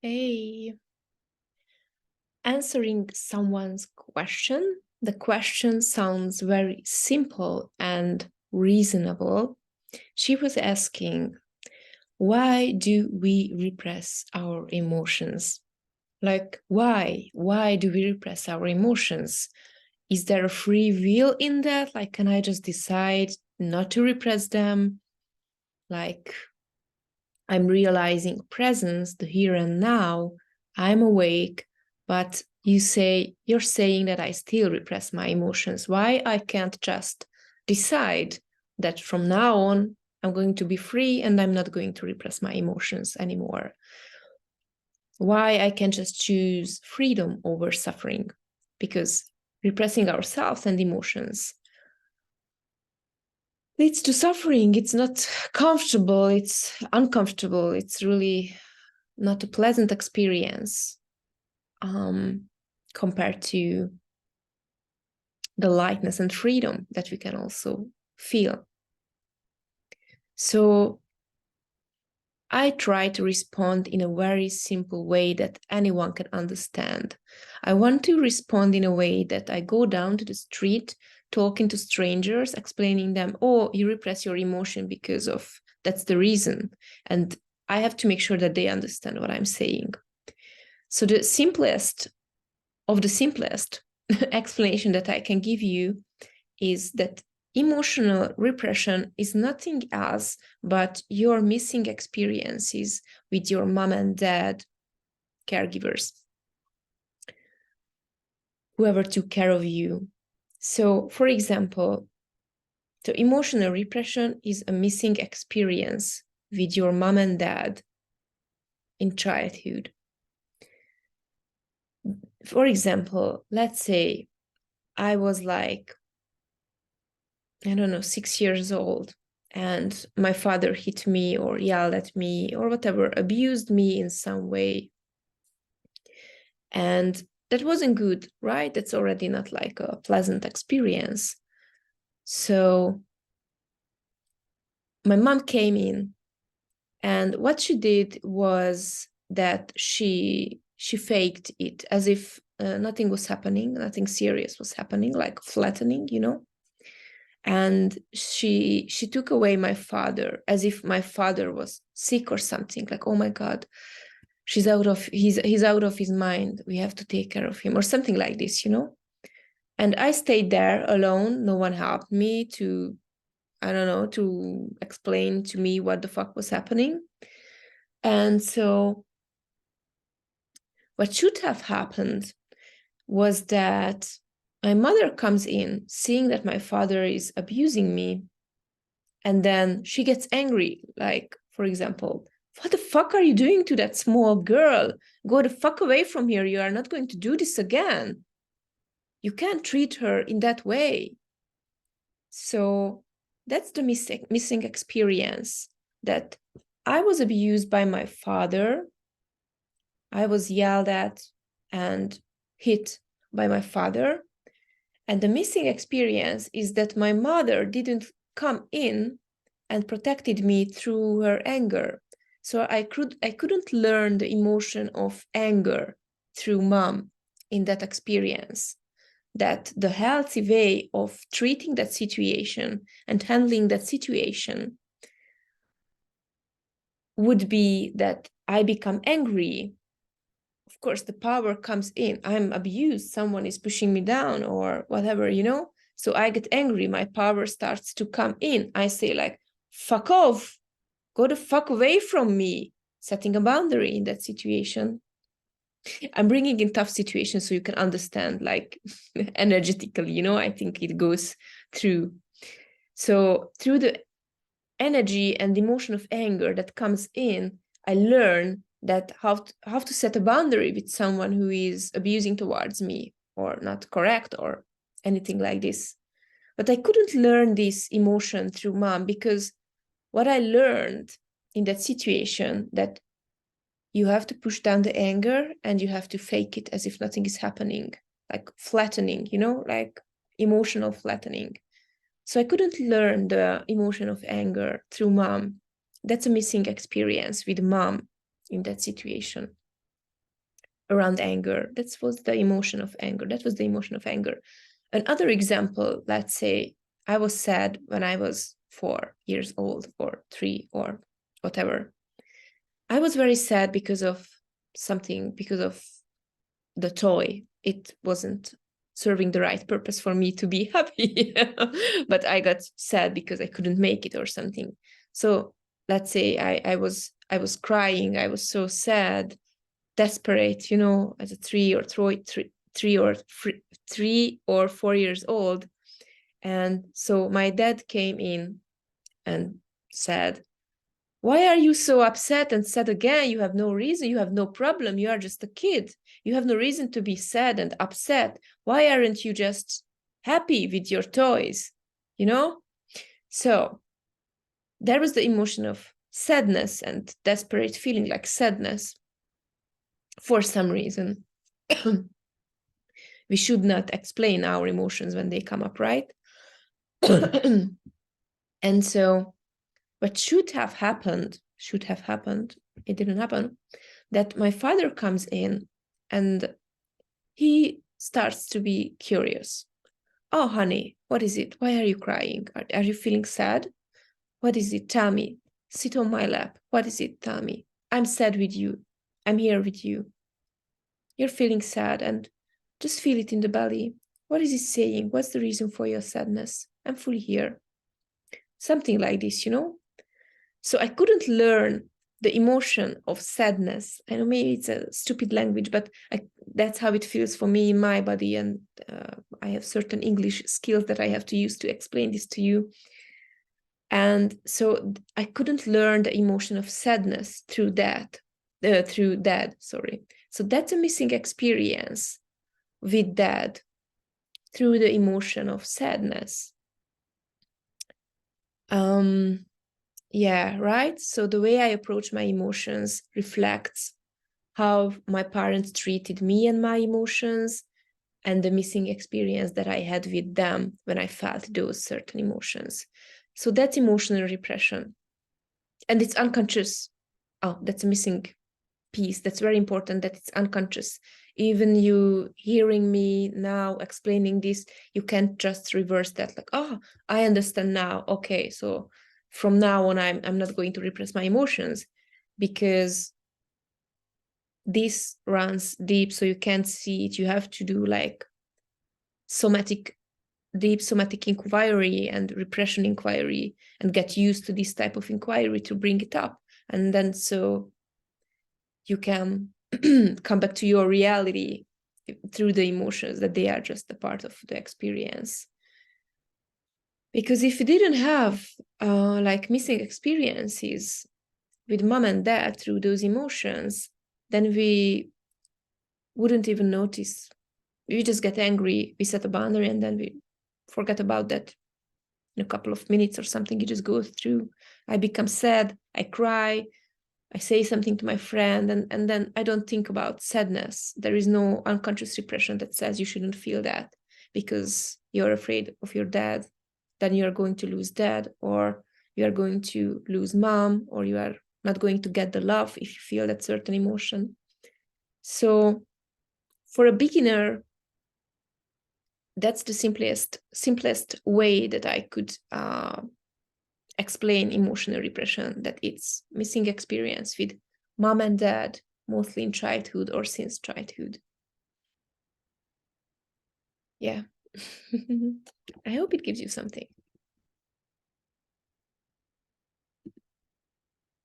Hey, answering someone's question. The question sounds very simple and reasonable. She was asking, why do we repress our emotions? Like, why? Why do we repress our emotions? Is there a free will in that? Like, can I just decide not to repress them? Like, I'm realizing presence, the here and now. I'm awake, but you're saying that I still repress my emotions. Why I can't just decide that from now on I'm going to be free and I'm not going to repress my emotions anymore? Why I can just choose freedom over suffering? Because repressing ourselves and emotions leads to suffering. It's not comfortable, it's uncomfortable, it's really not a pleasant experience compared to the lightness and freedom that we can also feel. So I try to respond in a very simple way that anyone can understand. I want to respond in a way that I go down to the street, talking to strangers, explaining them, oh, you repress your emotion because of that's the reason. And I have to make sure that they understand what I'm saying. So the simplest of the simplest explanation that I can give you is that emotional repression is nothing else but your missing experiences with your mom and dad caregivers, whoever took care of you. So, for example, the emotional repression is a missing experience with your mom and dad in childhood. For example, let's say I was like, I don't know, 6 years old, and my father hit me or yelled at me or whatever, abused me in some way. And that wasn't good, right? That's already not like a pleasant experience. So my mom came in, and what she did was that she faked it as if nothing was happening, nothing serious was happening, like flattening, and she took away my father as if my father was sick or something, like, oh my god, he's out of his mind, we have to take care of him, or something like this. And I stayed there alone. No one helped me to, I don't know, to explain to me what the fuck was happening. And so what should have happened was that my mother comes in seeing that my father is abusing me. And then she gets angry, like, for example, what the fuck are you doing to that small girl? Go the fuck away from here. You are not going to do this again. You can't treat her in that way. So that's the missing experience, that I was abused by my father. I was yelled at and hit by my father. And the missing experience is that my mother didn't come in and protected me through her anger. So I couldn't learn the emotion of anger through mom in that experience. That the healthy way of treating that situation and handling that situation would be that I become angry. Of course, the power comes in. I'm abused. Someone is pushing me down or whatever, So I get angry. My power starts to come in. I say like, fuck off. Go the fuck away from me. Setting a boundary in that situation. I'm bringing in tough situations so you can understand, like, energetically, I think it goes through. So through the energy and the emotion of anger that comes in, I learn that how to set a boundary with someone who is abusing towards me or not correct or anything like this. But I couldn't learn this emotion through mom, because what I learned in that situation, that you have to push down the anger and you have to fake it as if nothing is happening, like flattening, like emotional flattening. So I couldn't learn the emotion of anger through mom. That's a missing experience with mom in that situation. around anger. That was the emotion of anger. That was the emotion of anger. Another example, let's say I was sad when I was 4 years old or 3 or whatever. I was very sad because of something, because of the toy. It wasn't serving the right purpose for me to be happy. But I got sad because I couldn't make it or something. So let's say I was crying. I was so sad, desperate, as a 3 or 4 years old. And so my dad came in and said, "Why are you so upset and sad again? You have no reason. You have no problem. You are just a kid. You have no reason to be sad and upset. Why aren't you just happy with your toys?" So there was the emotion of sadness and desperate feeling, like sadness for some reason. We should not explain our emotions when they come up, right? And so what should have happened, it didn't happen, that my father comes in and he starts to be curious. "Oh, honey, what is it? Why are you crying? Are you feeling sad? What is it? Tell me. Sit on my lap. What is it? Tell me. I'm sad with you. I'm here with you. You're feeling sad, and just feel it in the belly. What is it saying? What's the reason for your sadness? I'm fully here." Something like this, So I couldn't learn the emotion of sadness. I know maybe it's a stupid language, but that's how it feels for me in my body. And I have certain English skills that I have to use to explain this to you. And so I couldn't learn the emotion of sadness through that, sorry. So that's a missing experience with dad, through the emotion of sadness. Yeah, right. So the way I approach my emotions reflects how my parents treated me and my emotions, and the missing experience that I had with them when I felt those certain emotions. So that's emotional repression. And it's unconscious. Oh, that's a missing piece. That's very important, that it's unconscious. Even you hearing me now explaining this, you can't just reverse that, like, "Oh, I understand now. Okay, so from now on, I'm not going to repress my emotions," because this runs deep, so you can't see it. You have to do like deep somatic inquiry and repression inquiry, and get used to this type of inquiry to bring it up. And then so you can come back to your reality through the emotions, that they are just a part of the experience. Because if we didn't have like missing experiences with mom and dad through those emotions, then we wouldn't even notice. We just get angry, we set a boundary, and then we forget about that in a couple of minutes or something. It just goes through. I become sad, I cry, I say something to my friend, and then I don't think about sadness. There is no unconscious repression that says you shouldn't feel that because you're afraid of your dad. Then you're going to lose dad, or you are going to lose mom, or you are not going to get the love if you feel that certain emotion. So for a beginner, that's the simplest way that I could explain emotional repression, that it's missing experience with mom and dad, mostly in childhood or since childhood. Yeah. I hope it gives you something.